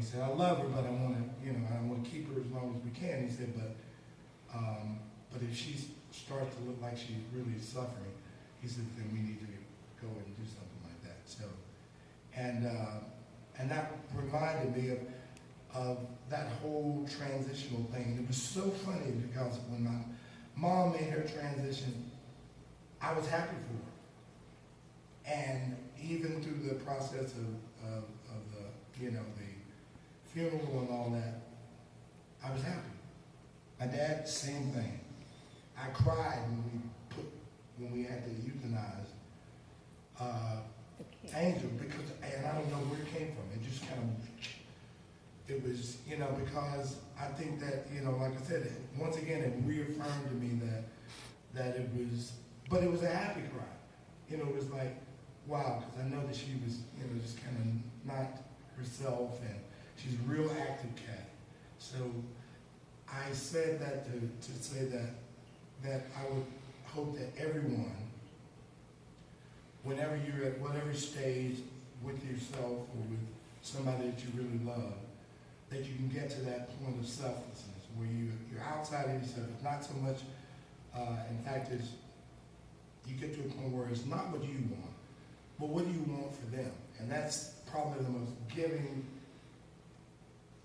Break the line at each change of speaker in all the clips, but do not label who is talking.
said, I love her, but I want to, I want to keep her as long as we can. He said, but if she starts to look like she's really suffering, he said, then we need to go and do something like that. So, and that reminded me of that whole transitional thing. And it was so funny because when my mom made her transition, I was happy for her. And even through the process of the, the funeral and all that, I was happy. My dad, same thing. I cried when we had to euthanize Angel, because, and I don't know where it came from. It just kind of, it was, because I think that, like I said, once again, it reaffirmed to me that it was, but it was a happy cry. It was like, wow, because I know that she was, just kind of not herself, and she's a real active cat. So I said that to say that I would hope that everyone, whenever you're at whatever stage with yourself or with somebody that you really love, that you can get to that point of selflessness where you're outside of yourself. It's not so much, in fact, it's, you get to a point where it's not what you want, but what do you want for them? And that's probably the most giving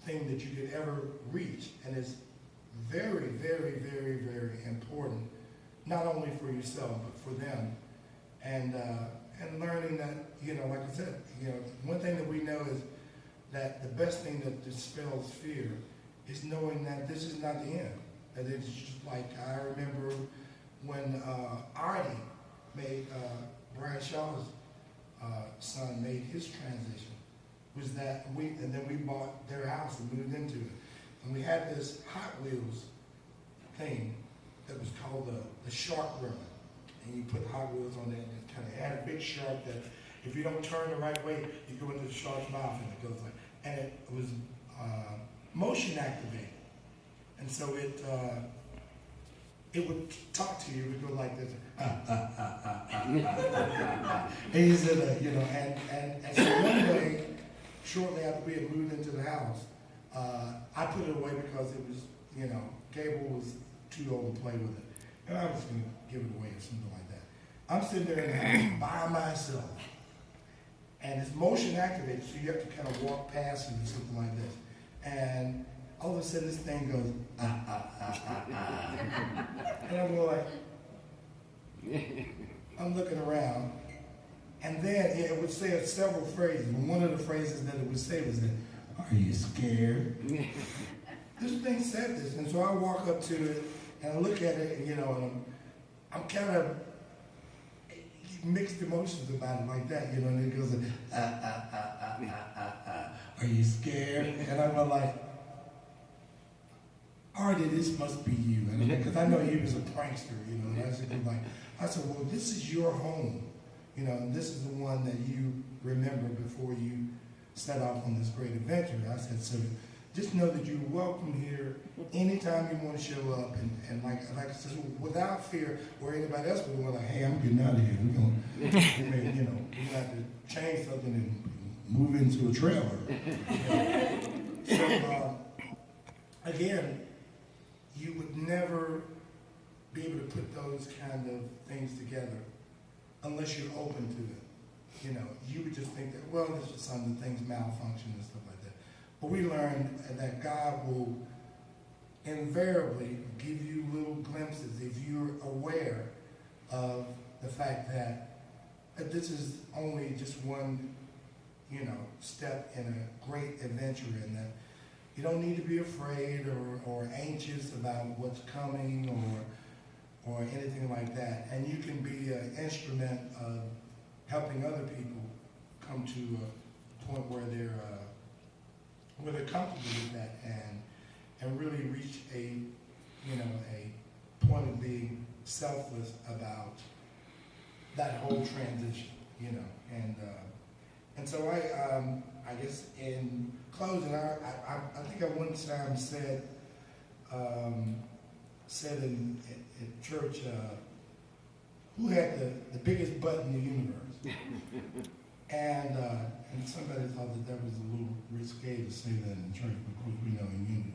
thing that you could ever reach. And it's very, very, very, very important, not only for yourself, but for them. And learning that, like I said, one thing that we know is that the best thing that dispels fear is knowing that this is not the end. That it's just like, I remember when Artie made, Brian Shaw's son made his transition, was that and then we bought their house and moved into it. And we had this Hot Wheels thing that was called the Shark Gremlin. And you put Hot Wheels on there, and it kind of had a big shark that if you don't turn the right way, you go into the shark's mouth, and it goes like, and it was motion activated. And so it would talk to you, it would go like this, and he said, and so one day, shortly after we had moved into the house, I put it away because it was, Gable was too old to play with it. And I was going to give it away or something like that. I'm sitting there in the house by myself. And it's motion activated, so you have to kind of walk past it or something like this. And all of a sudden this thing goes, And I'm going like, I'm looking around. And then it would say several phrases. And one of the phrases that it would say was that, are you scared? This thing said this. And so I walk up to it, and I look at it, and I'm kind of mixed emotions about it like that, and it goes, are you scared? And I'm like, Artie, this must be you. Because I know he was a prankster, and I said, well, this is your home, and this is the one that you remember before you set off on this great adventure. I said, so just know that you're welcome here anytime you want to show up, and like I said, without fear, or anybody else would be like, hey, I'm getting out of here. We have to change something and move into a trailer. So again, you would never be able to put those kind of things together unless you're open to it. You would just think that, well, this is something, things malfunction and stuff like that. But we learned that God will invariably give you little glimpses if you're aware of the fact that this is only just one, step in a great adventure, and that you don't need to be afraid or anxious about what's coming or anything like that. And you can be an instrument of helping other people come to a point where they're comfortable with that and really reach a point of being selfless about that whole transition, and so I guess in closing, I think I one time said in church, who had the biggest butt in the universe? And somebody thought that was a little risque to say that in church, but of course we know in unity,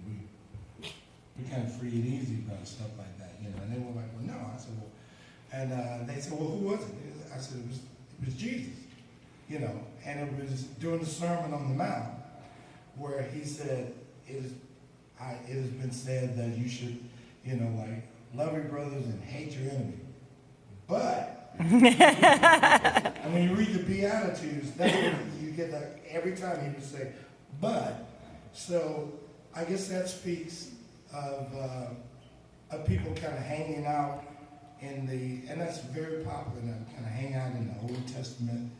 we kind of free and easy about stuff like that, you know. And they were like, well, no. I said, well, and they said, well, who was it? I said, it was Jesus, you know. And it was during the Sermon on the Mount where he said, it has been said that you should, you know, like, love your brothers and hate your enemy. But, and when you read the Beatitudes, that's what you get that every time he would say, but. So I guess that speaks of people kind of hanging out in the, and that's very popular now, kind of hang out in the Old Testament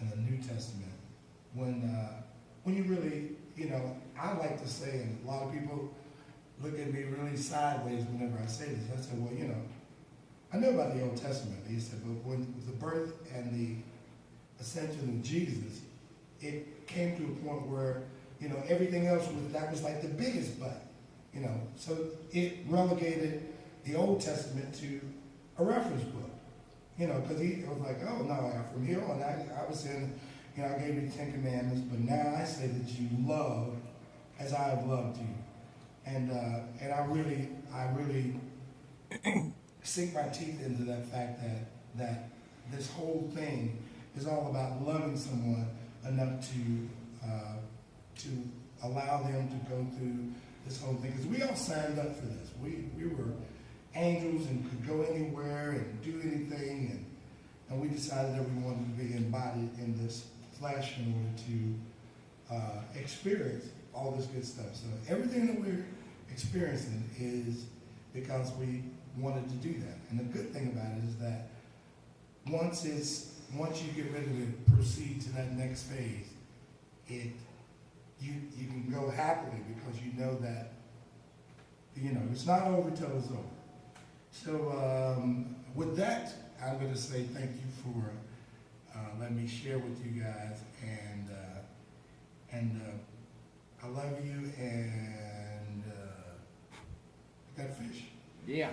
and the New Testament. When you really, you know, I like to say, and a lot of people look at me really sideways whenever I say this. I said, well, you know, I know about the Old Testament. He said, but when the birth and the ascension of Jesus, it came to a point where, you know, everything else was like the biggest but, you know. So it relegated the Old Testament to a reference book, you know, because he was like, oh, no, from here on, I was saying, you know, I gave you the Ten Commandments, but now I say that you love as I have loved you. And I really sink my teeth into that fact that this whole thing is all about loving someone enough to allow them to go through this whole thing. Because we all signed up for this. We were angels and could go anywhere and do anything, and we decided that we wanted to be embodied in this flesh in order to experience all this good stuff. So everything that we're experiencing is because we wanted to do that. And the good thing about it is that once you get ready to proceed to that next phase, you can go happily because you know that, you know, it's not over till it's over. So with that, I'm going to say thank you for letting me share with you guys, and I love you, and got fish.
Yeah.